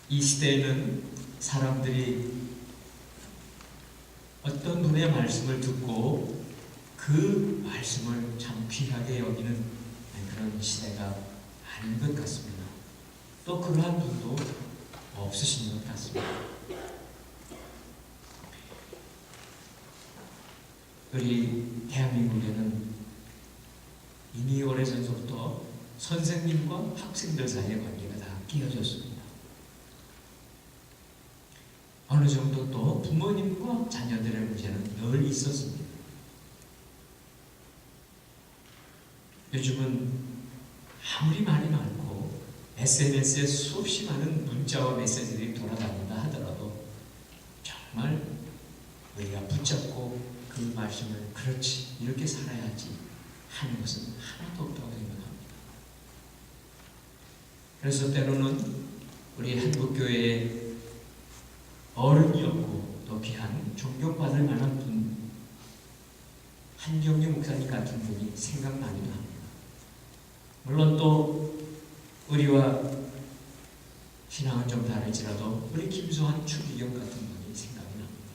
이 시대에는 사람들이 어떤 분의 말씀을 듣고 그 말씀을 참 귀하게 여기는 그런 시대가 아닌 것 같습니다. 또 그러한 분도 없으신 것 같습니다. 우리 대한민국에는 이미 오래전부터 선생님과 학생들 사이의 관계가 다 깨어졌습니다. 어느 정도 또 부모님과 자녀들의 문제는 늘 있었습니다. 요즘은 아무리 말이 많고 SNS에 수없이 많은 문자와 메시지들이 돌아다닌다 하더라도 정말 우리가 붙잡고 그 말씀을 그렇지 이렇게 살아야지 하는 것은 하나도 없다고 생각합니다. 그래서 때로는 우리 한국교회에 어른이었고 또 귀한 존경받을 만한 분 한경유 목사님 같은 분이 생각나기도 합니다. 물론 또 우리와 신앙은 좀 다를지라도 우리 김수환 추기경 같은 분이 생각이 납니다.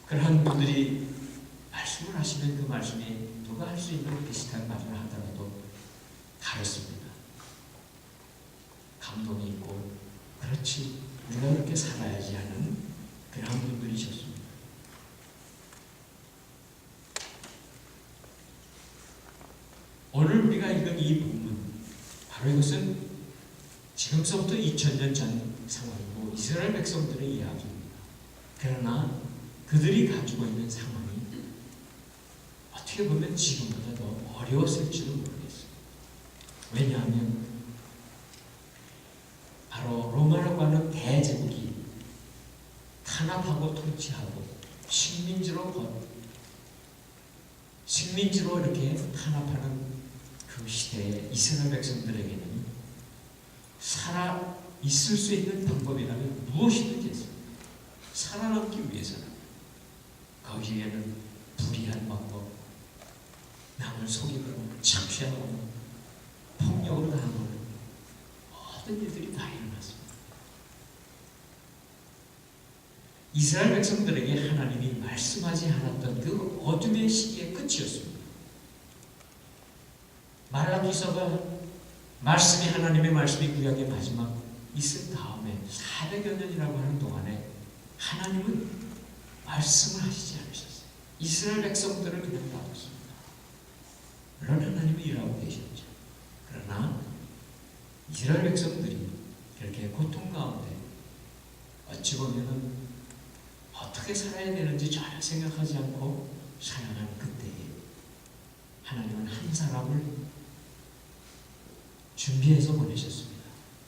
그러한 분들이 말씀을 하시면 그 말씀이 누가 할 수 있는 비슷한 말을 하더라도 다릅니다. 감동이 있고 그렇지 우리가 그렇게 살아야지 하는 그런 분들이셨습니다. 오늘 우리가 읽은 이 본문 바로 이것은 지금서부터 2000년 전 상황이고 이스라엘 백성들의 이야기입니다. 그러나 그들이 가지고 있는 상황이 어떻게 보면 지금보다 더 어려웠을지도 모르겠어요. 왜냐하면 바로 로마라고 하는 대제국이 탄압하고 통치하고 식민지로 이렇게 탄압하는 그 시대에 이스라엘 백성들에게는 살아 있을 수 있는 방법이라면 무엇이든지 있습니다. 살아남기 위해서는 거기에는 불의한 방법, 남을 속이고 착취하고 폭력으로 당하고 모든 일들이 다 일어났습니다. 이스라엘 백성들에게 하나님이 말씀하지 않았던 그 어둠의 시기의 끝이었습니다. 말라기서가 말씀이 하나님의 말씀이 구약의 마지막 있은 다음에 400여 년이라고 하는 동안에 하나님은 말씀을 하시지 않으셨어요. 이스라엘 백성들을 그냥 놔뒀습니다. 물론 하나님이 일하고 계셨죠. 그러나 이스라엘 백성들이 그렇게 고통 가운데 어찌 보면은 어떻게 살아야 되는지 전혀 생각하지 않고 살아가는 그때에 하나님은 한 사람을 준비해서 보내셨습니다.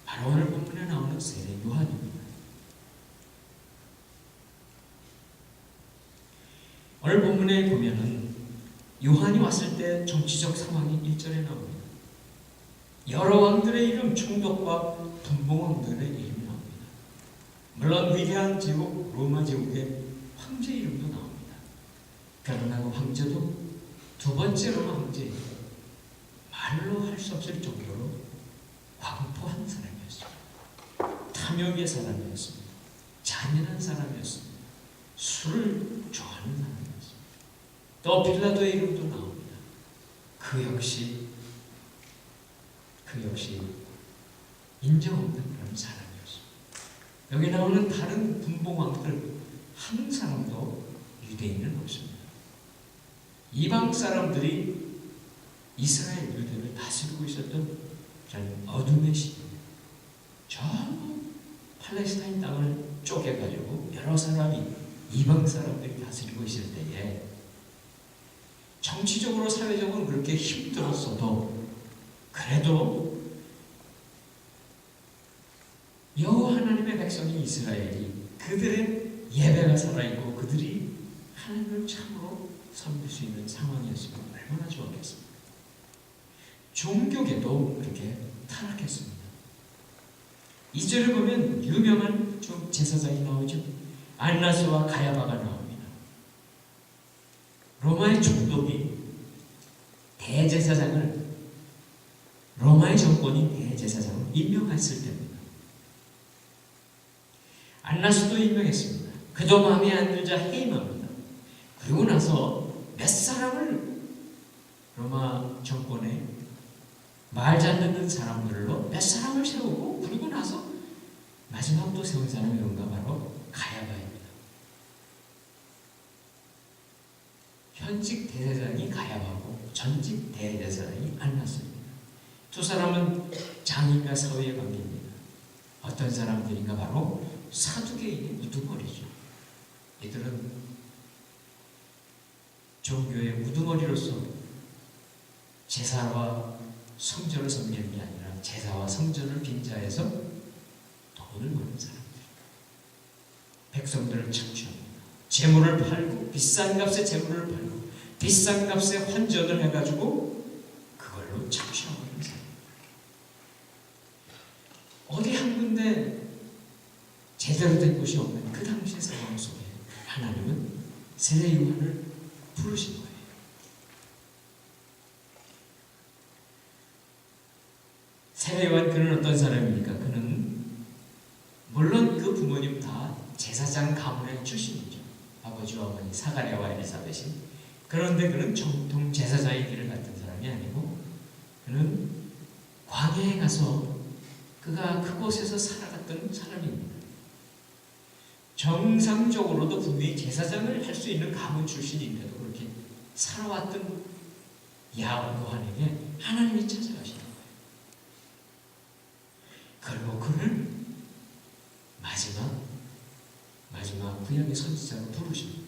바로 오늘 본문에 나오는 세례 요한입니다. 오늘 본문에 보면은 요한이 왔을 때 정치적 상황이 1절에 나옵니다. 여러 왕들의 이름, 총독과 분봉왕들의 이름이 나옵니다. 물론 위대한 제국 로마 제국의 황제 이름도 나옵니다. 그러나 그 황제도 두 번째 로마 황제예요. 말로 할 수 없을 정도로 광포한 사람이었습니다. 탐욕의 사람이었습니다. 잔인한 사람이었습니다. 술을 좋아하는 사람이었습니다. 또 빌라도의 이름도 나옵니다. 그 역시 인정 없는 그런 사람이었습니다. 여기 나오는 다른 분봉왕들 한 사람도 유대인은 없습니다. 이방 사람들이 이스라엘 유대를 다스리고 있었던 그런 어둠의 시기입니다. 전부 팔레스타인 땅을 쪼개가지고 여러 사람이 이방 사람들이 다스리고 있을 때에 정치적으로 사회적으로 그렇게 힘들었어도 그래도 여호와 하나님의 백성인 이스라엘이 그들의 예배가 살아있고 그들이 하나님을 참으로 섬길 수 있는 상황이었으면 얼마나 좋았겠습니까? 종교계도 그렇게 타락했습니다. 2절을 보면 유명한 좀 제사장이 나오죠. 안나스와 가야바가 나옵니다. 로마의 총독이 대제사장을 로마의 정권이 대제사장을 임명했을 때입니다. 안나스도 임명했습니다. 그도 마음에 안 들자 해임합니다. 그리고 나서 몇 사람을 로마 정권에 말 잘 듣는 사람들로 몇 사람을 세우고, 그리고 나서 마지막으로 세운 사람이 누군가? 바로 가야바입니다. 현직 대제사장이 가야바고 전직 대제사장이 안나스입니다. 두 사람은 장인과 사회의 관계입니다. 어떤 사람들인가? 바로 사두개인의 우두머리죠. 이들은 종교의 우두머리로서 제사와 성전을 섬기는 게 아니라 제사와 성전을 빙자해서 돈을 버는 사람들, 백성들을 착취합니다. 재물을 팔고, 비싼 값에 재물을 팔고 비싼 값에 환전을 해가지고 그걸로 착취하고 있는 사람. 어디 한 군데 제대로 된 곳이 없는 그 당시의 상황 속에 하나님은 세례 요한을 부르신 거예요. 세례 요한, 그는 어떤 사람입니까? 그는 물론 그 부모님 다 제사장 가문의 출신이죠. 아버지와 어머니 사가랴와 엘리사벳이. 그런데 그는 정통 제사장의 길을 갔던 사람이 아니고, 그는 광야에 가서 그가 그곳에서 살아갔던 사람입니다. 정상적으로도 분명히 제사장을 할 수 있는 가문 출신인데도 그렇게 살아왔던 요한에게 하나님이 찾아가시는 거예요. 그리고 그를 마지막 구약의 선지자로 부르십니다.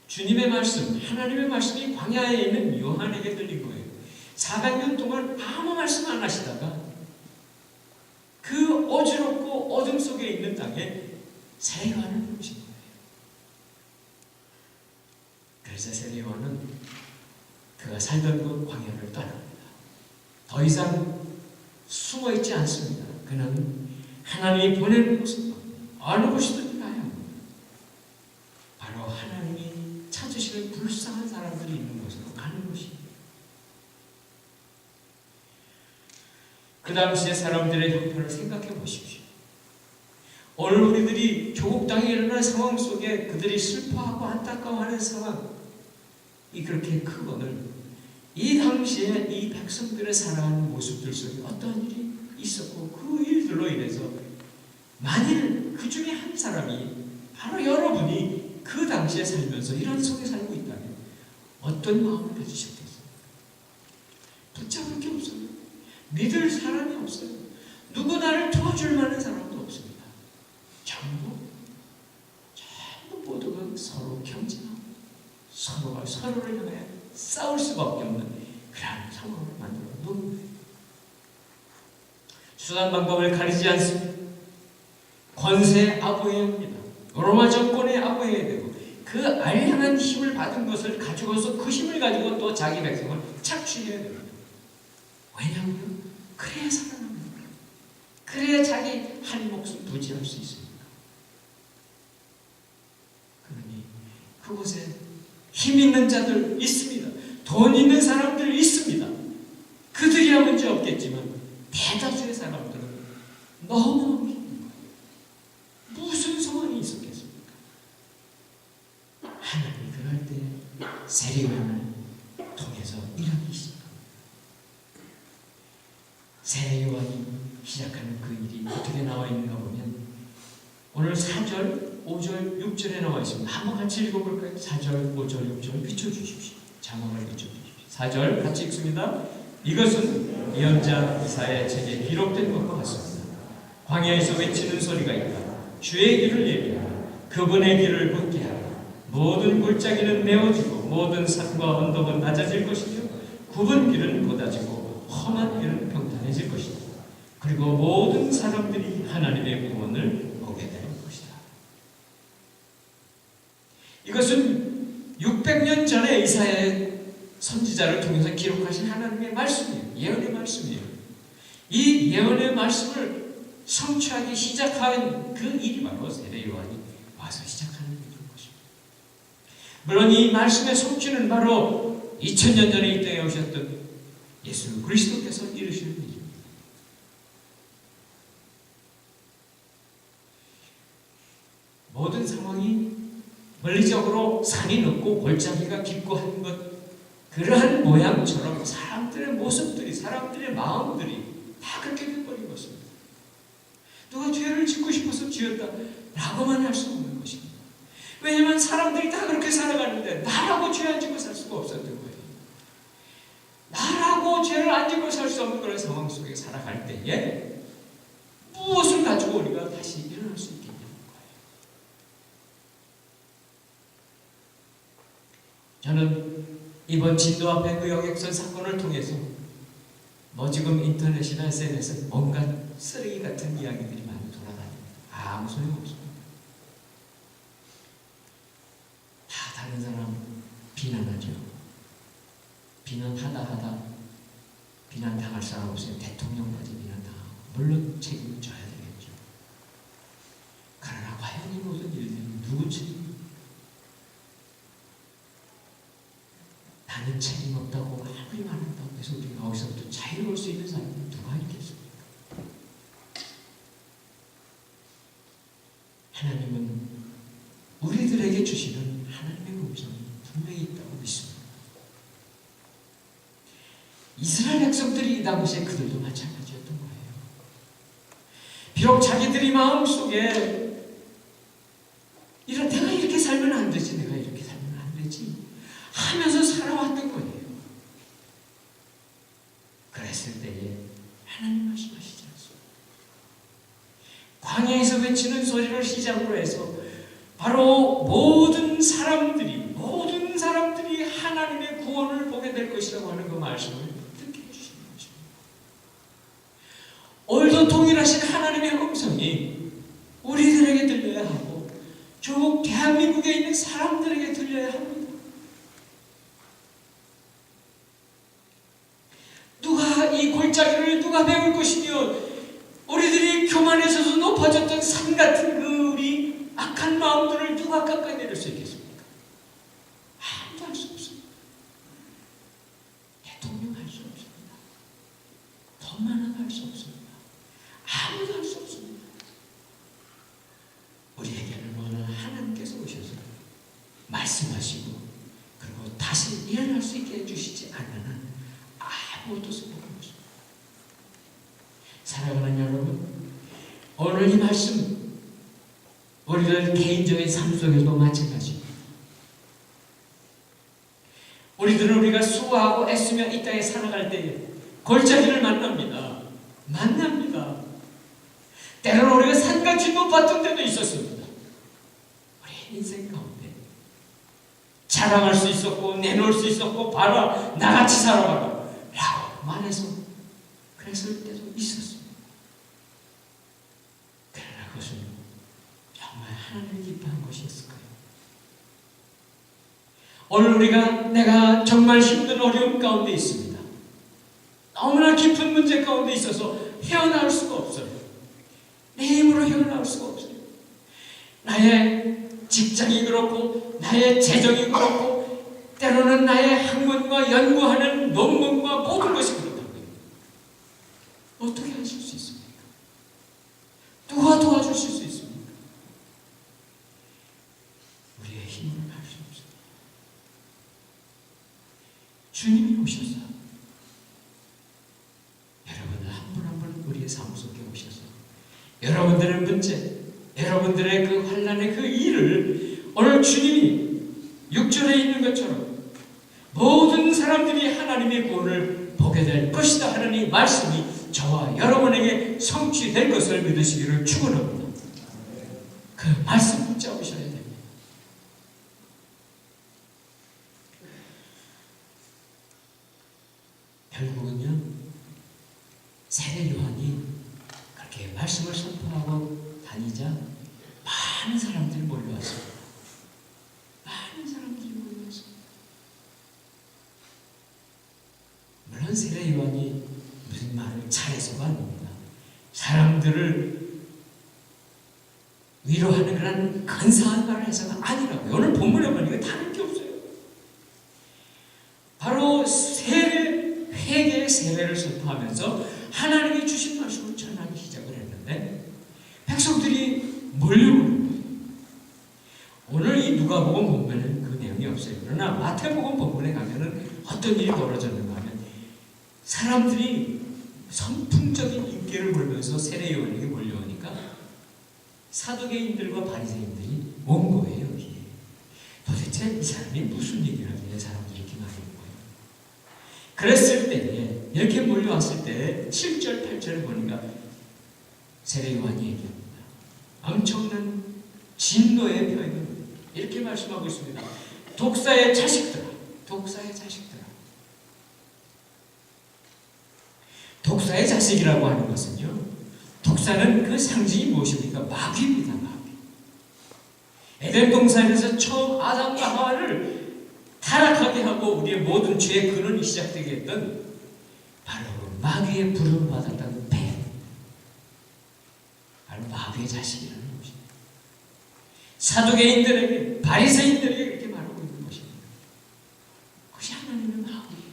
주님의 말씀, 하나님의 말씀이 광야에 있는 요한에게 들린 거예요. 400년 동안 아무 말씀 안 하시다가 그 어지럽고 어둠 속에 있는 땅에 세례 요한을 부르신 거예요. 그래서 세례 요한은 그가 살던 그 광야를 떠납니다. 더 이상 숨어 있지 않습니다. 그는 하나님이 보낸 곳을 어느 곳이든 가야 합니다. 바로 하나님이 찾으시는 불쌍한 사람들이 있는 곳으로 가는 것입니다. 그 당시의 사람들의 형편을 생각해 보십시오. 오늘 우리들이 조국 땅에 일어난 상황 속에 그들이 슬퍼하고 안타까워하는 상황이 그렇게 크거늘, 이 당시에 이 백성들의 살아가는 모습들 속에 어떤 일이 있었고, 그 일들로 인해서 만일 그 중에 한 사람이, 바로 여러분이 그 당시에 살면서 이런 속에 살고 있다면 어떤 마음을 가지셨겠어요? 붙잡을 게 없어요. 믿을 사람이 없어요. 누구 나를 도와줄 만한 사람도 없습니다. 전부 모두가 서로 경쟁하고 서로가 서로를 향해 싸울 수밖에 없는 그런 상황을 만들어 놓은 거예요. 수단 방법을 가리지 않습니다. 권세에 아부해야 합니다. 로마 정권에 아부해야 되고, 그 알량한 힘을 받은 것을 가지고서 그 힘을 가지고 또 자기 백성을 착취해야 됩니다. 왜냐하면 그래야 살아납니다. 그래야 자기 한 목숨 부지할 수 있습니다. 그러니 그곳에 힘 있는 자들 있습니다. 돈 있는 사람들 있습니다. 그들이야 문제 없겠지만 대다수의 사람들은 너무너무 힘든 거예요. 무슨 상황이 있었겠습니까? 하나님이 그럴 때 세례 요한을 통해서 일하기 시작합니다. 세례 요한이 시작하는 그 일이 어떻게 나와 있는가 보면 오늘 4절, 5절, 6절에 나와 있습니다. 한번 같이 읽어볼까요? 4절, 5절, 6절 비춰주십시오. 자막을 비춰주십시오. 4절 같이 읽습니다. 이것은 예언자 이사야의 책에 기록된 것과 같습니다. 광야에서 외치는 소리가 있다. 주의 길을 예비하라. 그분의 길을 굳게 하라. 모든 골짜기는 메워지고 모든 산과 언덕은 낮아질 것이며 굽은 길은 곧아지고 험한 길은 평탄해질 것이다. 그리고 모든 사람들이 하나님의 구원을 보게 될 것이다. 이것은 600년 전에 이사야의 선지자를 통해서 기록하신 하나님의 말씀이에요. 예언의 말씀이에요. 이 예언의 말씀을 성취하기 시작한 그 일이 바로 세례 요한이 와서 시작하는 일인 것입니다. 물론 이 말씀의 성취는 바로 2000년 전에 이 땅에 오셨던 예수 그리스도께서 이루시는 일입니다. 모든 상황이 물리적으로 산이 높고 골짜기가 깊고 한 것, 그러한 모양처럼 사람들의 모습들이, 사람들의 마음들이 다 그렇게 돼버린 것입니다. 누가 죄를 짓고 싶어서 지었다 라고만 할 수 없는 것입니다. 왜냐하면 사람들이 다 그렇게 살아가는데 나라고 죄 안 짓고 살 수가 없었던 거예요. 나라고 죄를 안 짓고 살 수 없는 그런 상황 속에 살아갈 때에 무엇을 가지고 우리가 다시 일어날 수 있겠냐는 거예요. 저는 이번 진도 앞에 그 여객선 사건을 통해서 지금 인터넷이나 SNS에 뭔가 쓰레기 같은 이야기들이 많이 돌아다닙니다. 아무 소용없습니다. 다 다른 사람 비난하죠. 비난하다 비난당할 사람 없으면 대통령까지 비난당하고 물론 책임을 져야 되겠죠. 그러나 과연 이 모든 일들은 누구 책임입니까? 나는 책임 없다고 아무리 말한다고 해서 우리가 거기서부터 자유로울 수 있는 사람은 누가 있겠습니까? 하나님은 우리들에게 주시는 하나님의 음성이 분명히 있다고 믿습니다. 이스라엘 백성들이 이 당시에 그들도 마찬가지였던 거예요. 비록 자기들이 마음속에 내가 이렇게 살면 안 되지, 내가 이렇게 살면 안 되지 하면서 살아왔던 거예요. 그랬을 때에 하나님 말씀하시지 않습니다. 광야에서 외치는 소리를 시작으로 해서 바로 모든 사람들이 하나님의 구원을 보게 될 것이라고 하는 그 말씀을 듣게 해주시는 것입니다. 오늘도 동일하신 하나님의 음성이 우리들에게 들려야 하고 저 대한민국에 있는 사람들에게 들려야 합니다. 이 골짜기를 누가 메울 것이며 우리들이 교만해져서 높아졌던 산 같은 그 우리 악한 마음들을 누가 깎아내릴 수 있겠습니까? 아무도 할 수 없습니다. 대통령 할 수 없습니다. 더 많아도 할 수 없습니다. 아무도 할 수 없습니다. 우리에게는 오늘 하나님께서 오셔서 말씀하시고 그리고 다시 일어날 수 있게 해주시지 않는 한 아무것도 소용없는 것입니다. 사랑하는 여러분, 오늘 이 말씀 우리들 개인적인 삶 속에도 마찬가지입니다. 우리들은 우리가 수고하고 애쓰며 이 땅에 살아갈 때에 골짜기를 만납니다. 때로는 우리가 산같이 높았던 때도 있었습니다. 우리 인생 가운데 자랑할 수 있었고 내놓을 수 있었고 봐라 나같이 살아봐라 라고 말해서 그랬을 때도 있었습니다. 그러나 그것은 정말 하나님이 기뻐한 것이었을까요? 오늘 내가 정말 힘든 어려움 가운데 있습니다. 너무나 깊은 문제 가운데 있어서 헤어나올 수가 없어요. 내 힘으로 헤어나올 수가 없어요. 나의 직장이 그렇고 나의 재정이 그렇고 때로는 나의 학문과 연구하는 논문과 모든 것이 그렇다고요. 어떻게 하실 수 있습니까? 누가 도와주실 수 있습니까? 우리의 힘으로 할 수 없습니다. 주님이 오셔서 여러분들 한 분 한 분 우리의 삶 속에 오셔서 여러분들의 문제, 여러분들의 그 환난의 그 일을 오늘 주님이 6절에 있는 것처럼 모든 사람들이 하나님의 구원을 보게 될 것이다 하는 이 말씀이 저와 여러분에게 성취될 것을 믿으시기를 축원합니다. 그 말씀 붙잡으셔야 됩니다. 결국은요, 세례 요한이 그렇게 말씀을 선포하고 다니자 많은 사람들이 몰려왔습니다. 물론 세례 요한이 무슨 말을 잘해서가 아닙니다. 사람들을 위로하는 그런 근사한 말을 해서가 아니라고요. 오늘 본문에 보니까 다른 게 없어요. 바로 세례 세계의 세례를 선포하면서 하나님이 주신 말씀을 전하기 시작을 했는데 백성들이 몰려오는 거예요. 오늘 이 누가복음 본문에는 그 내용이 없어요. 그러나 마태복음 본문에 가면은 어떤 일이 벌어졌는가 하면 사람들이 선풍적인 인기를 몰면서 세례 요한에게 몰려오니까 사두개인들과 바리새인들이 온 거예요. 여기에. 도대체 이 사람이 무슨 얘기를 하길래 사람들이 이렇게 많이 온 거예요. 그랬을 때에 이렇게 몰려왔을 때 7절 8절을 보니까 세례 요한이 얘기합니다. 엄청난 진노의 표현을 이렇게 말씀하고 있습니다. 독사의 자식들아, 독사의 자식들아. 독사의 자식이라고 하는 것은요, 독사는 그 상징이 무엇입니까? 마귀입니다. 마귀. 에덴 동산에서 처음 아담과 하와를 타락하게 하고 우리의 모든 죄의 근원이 시작되게 했던 바로 마귀의 부름받았던 뱀, 바로 마귀의 자식이라는 것입니다. 사두개인들에게, 바리새인들에게 이렇게 말하고 있는 것입니다. 그것이 하나님의 마음이에요.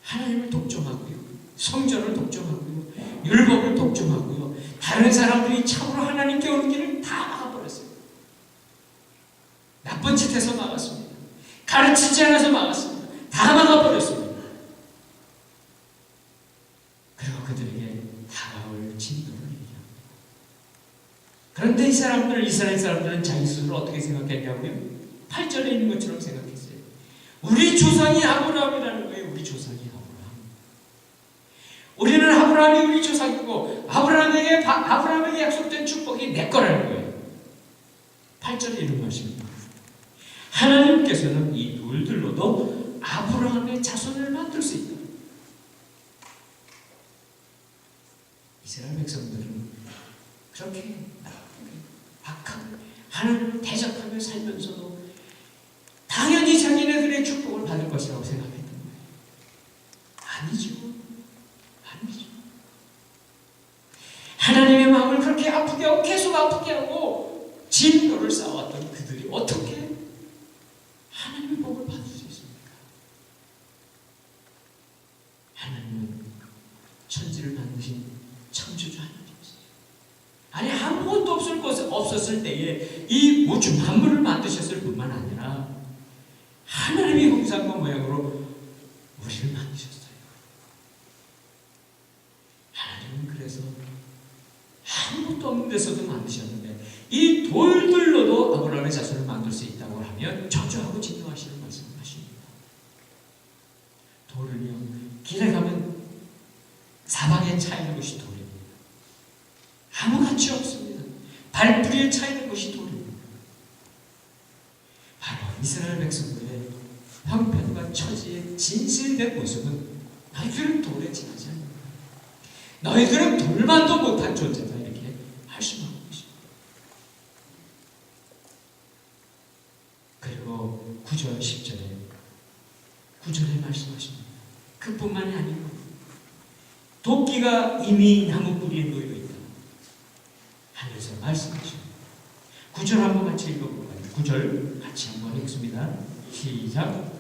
하나님을 독점하고요, 성전을 독점하고요, 율법을 독점하고요, 다른 사람들이 참으로 하나님께 오는 길을 다 막아버렸어요. 나쁜 짓 해서 막았습니다. 가르치지 않아서 막았습니다. 다 막아버렸습니다. 그리고 그들에게 다가올 진노를 얘기합니다. 그런데 이스라엘 사람들은 자기 스스로 어떻게 생각했냐고요? 8절에 있는 것처럼 생각했어요. 우리 조상이 아브라함이라는 거예요. 우리 조상이 아브라함. 우리는 아브라함이 우리 조상이고 아브라함에게 약속된 축복이 내 거라는 거예요. 8절에 이런 말씀입니다. 하나님께서는 이 돌들로도 아브라함의 자손을 만들 수 있다. 이스라엘 백성들은 그렇게 악하게 하나님을 대적하며 살면서도 당연히 자기네들의 축복을 받을 것이라고 생각했던 거예요. 아니죠. 하나님의 마음을 그렇게 아프게 하고 계속 아프게 하고 진노를 쌓아왔던 그들이 어떻게 하나님의 복을 받을 수 있습니까? 하나님은 천지를 만드신 창조주 하나님이세요. 아니 아무것도 없었을 때에 이 우주 만물을 만드셨을 뿐만 아니라 하나님의 형상과 모양으로 우리를 만드셨어요. 하나님은 그래서 아무것도 없는 데서도 만드셨는데 이 돌들로도 아브라함의 자손을 만들 수 있다고 하면 저주하고 진노하시는 말씀을 하십니다. 돌을요, 길에 가면 사방에 차이는 것이 돌입니다. 아무 가치 없습니다. 발뿌리에 차이는 것이 돌입니다. 바로 이스라엘 백성들의 형편과 처지의 진실된 모습은 너희들은 돌에 지나지 않는다. 너희들은 돌만도 못한 존재다. 이렇게 말씀하고 있습니다. 그리고 9절 10절에 9절에 말씀하십니다. 그뿐만이 아니고 도끼가 이미 나무 뿌리에 놓여 있다. 하늘에서 말씀하십니다. 9절 한번 같이 읽어볼까요? 9절 같이 한번 읽습니다. 시작.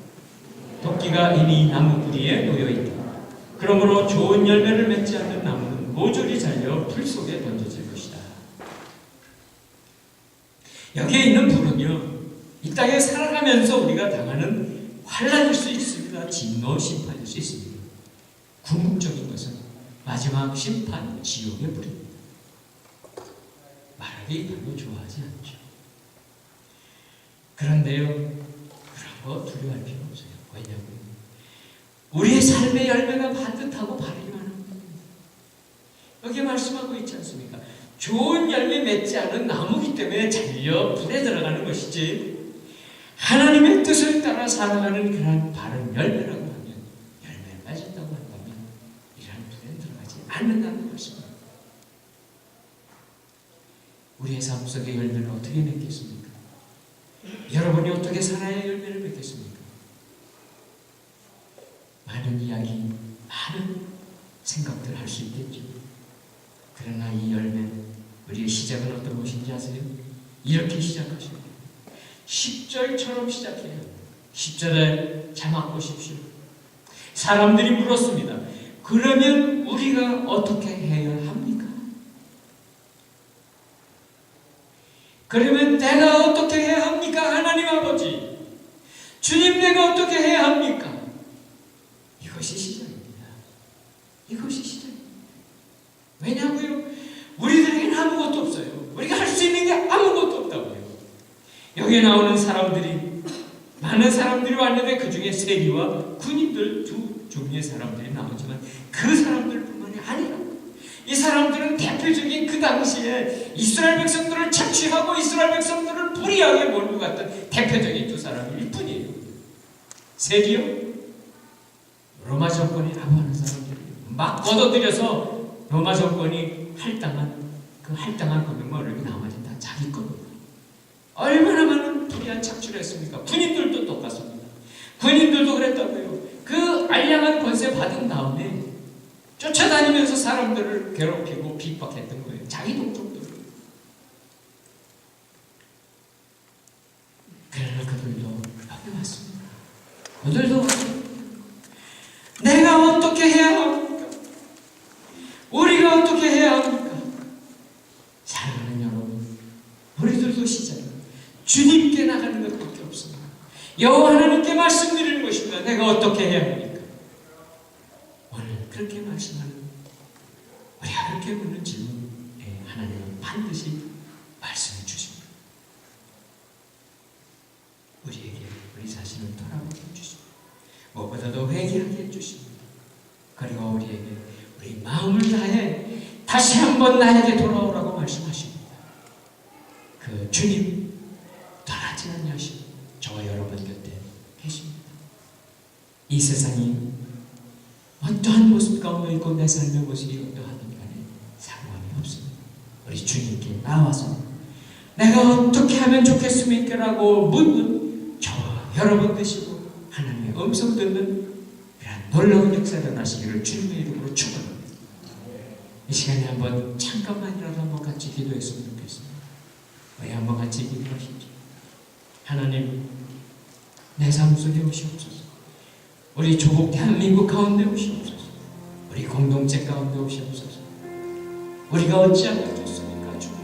도끼가 이미 나무 뿌리에 놓여 있다. 그러므로 좋은 열매를 맺지 않는 나무는 모조리 잘려 불 속에 던져질 것이다. 여기에 있는 불은요, 이 땅에 살아가면서 우리가 당하는 환난일 수 있습니다. 진노, 심판일 수 있습니다. 궁극적인 것은 마지막 심판, 지옥의 불입니다. 말하기 별로 좋아하지 않죠. 그런데요, 그런 거 두려워할 필요 없어요. 왜냐하면 우리의 삶의 열매가 반듯하고 바르기만 합니다. 여기 말씀하고 있지 않습니까? 좋은 열매 맺지 않은 나무기 때문에 잘려 불에 들어가는 것이지, 하나님의 뜻을 따라 살아가는 그런 바른 열매라고 하면, 열매를 맺었다고 한다면 이러한 불에 들어가지 않는다는 것입니다. 우리의 삶 속의 열매를 어떻게 맺겠습니까? 여러분이 어떻게 살아야 열매를 맺겠습니까? 많은 이야기, 많은 생각들을 할 수 있겠죠. 그러나 이 열매는, 우리의 시작은 어떤 것인지 아세요? 이렇게 시작하십니다. 10절처럼 시작해요. 10절에 자막 보십시오. 사람들이 물었습니다. 그러면 우리가 어떻게 해야 합니까? 그러면 내가 어떻게 해야 합니까? 하나님 아버지, 주님, 내가 어떻게 해야 합니까? 이것이 시작입니다. 이것이 시작입니다. 왜냐고요? 우리들에게는 아무것도 없어요. 우리가 할 수 있는 게 아무것도 없다고요. 여기에 나오는 사람들이, 많은 사람들이 왔는데 그 중에 세리와 군인들 두 종류의 사람들이 나오지만 그 사람들뿐만이 아니라고. 이 사람들은 대표적인 그 당시에 이스라엘 백성들을 착취하고 이스라엘 백성들을 불의하게 몰고 갔던 대표적인 두 사람일 뿐이에요. 세리요, 로마 정권이 아부하는 사람들이에요. 막 걷어들여서 로마 정권이 할당한 금액만 나머지 다 자기 거거든요. 얼마나 많은 불의한 착취를 했습니까? 군인들도 똑같습니다. 군인들도 그랬다고요. 그 알량한 권세 받은 다음에 쫓아다니면서 사람들을 괴롭히고 핍박했던 거예요. 자기 동족들. 그러나 그들도 여기 왔습니다. 그들도 왔습니다. 내가 어떻게 해야 합니까? 우리가 어떻게 해야 합니까? 사랑하는 여러분, 우리들도 시작은 주님께 나가는 것밖에 없습니다. 여호와 하나님께 말씀드리는 것입니다. 내가 어떻게 해야 합니까? 오늘 그렇게 말씀하는, 우리가 그렇게 묻는 질문에 하나님은 반드시 말씀해 주십니다. 우리에게 우리 자신을 돌아보게 해주십니다. 무엇보다도 회개하게 해주십니다. 그리고 우리에게 우리 마음을 다해 다시 한번 나에게 돌아오라고 말씀하십니다. 그 주님 떠나지 않으시고 저와 여러분 곁에 계십니다. 이 세상이 어떠한 모습 가운데 있고 내 삶의 모습이 어떠하든 간에 상관이 없습니다. 우리 주님께 나와서 내가 어떻게 하면 좋겠습니까? 라고 묻는 저와 여러분 되시고 하나님의 음성 듣는 그런 놀라운 역사가 일어나시기를 주님의 이름으로 축원합니다. 이 시간에 한번 잠깐만이라도 한번 같이 기도했으면 좋겠습니다. 우리 한번 같이 기도하시죠. 하나님, 내 삶 속에 오시옵소서. 우리 조국 대한민국 가운데 오시옵소서. 우리 공동체 가운데 오시옵소서. 우리가 어찌하면 좋습니까, 주님?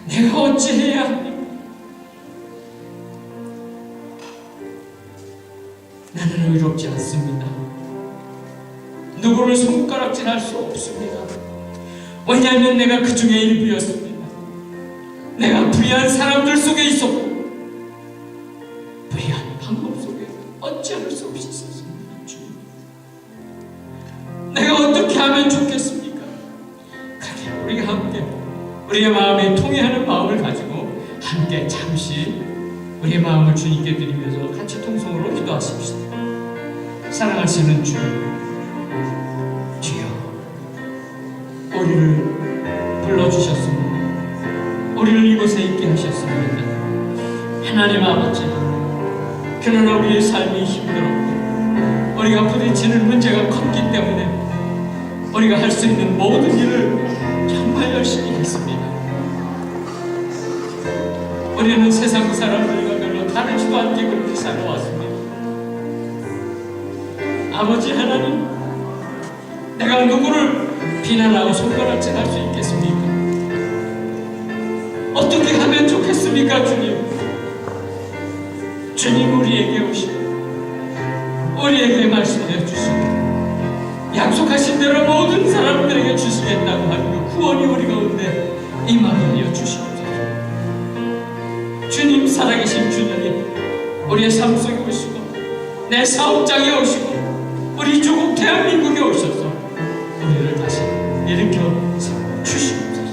내가 어찌해야 합니까? 나는 의롭지 않습니다. 누구를 손가락질할 수 없습니다. 왜냐하면 내가 그 중에 일부였습니다. 내가 불의한 사람들 속에 있었고 불의한 방법 속에 어찌할 수 없이 있었습니다. 주님, 내가 어떻게 하면 좋겠습니까? 그래, 우리가 함께 우리의 마음에 통해하는 마음을 가지고 함께 잠시 우리의 마음을 주님께 드리면서 같이 통성으로 기도하십시다. 사랑하시는 주여, 우리를 불러주셨습니다. 우리를 이곳에 있게 하셨습니다. 하나님 아버지, 그러나 우리의 삶이 힘들었고 우리가 부딪히는 문제가 컸기 때문에 우리가 할 수 있는 모든 일을 정말 열심히 했습니다. 우리는 세상 사람들과 별로 다르지도 않게 그렇게 살아왔습니다. 아버지 하나님, 내가 누구를 비난하고 손가락질할 수 있겠습니까? 어떻게 하면 좋겠습니까, 주님? 주님, 우리에게 오시고 우리에게 말씀해 주시고 약속하신 대로 모든 사람들에게 주시겠다고 하는 그 구원이 우리 가운데 임하여 주시옵소서. 주님, 살아계신 주님이 우리의 삶 속에 오시고 내 사업장에 오시고 우리 조국 대한민국에 오셔서 우리를 다시 일으켜 세워 주시옵소서.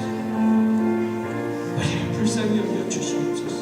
우리를 불쌍히 여겨 주시옵소서.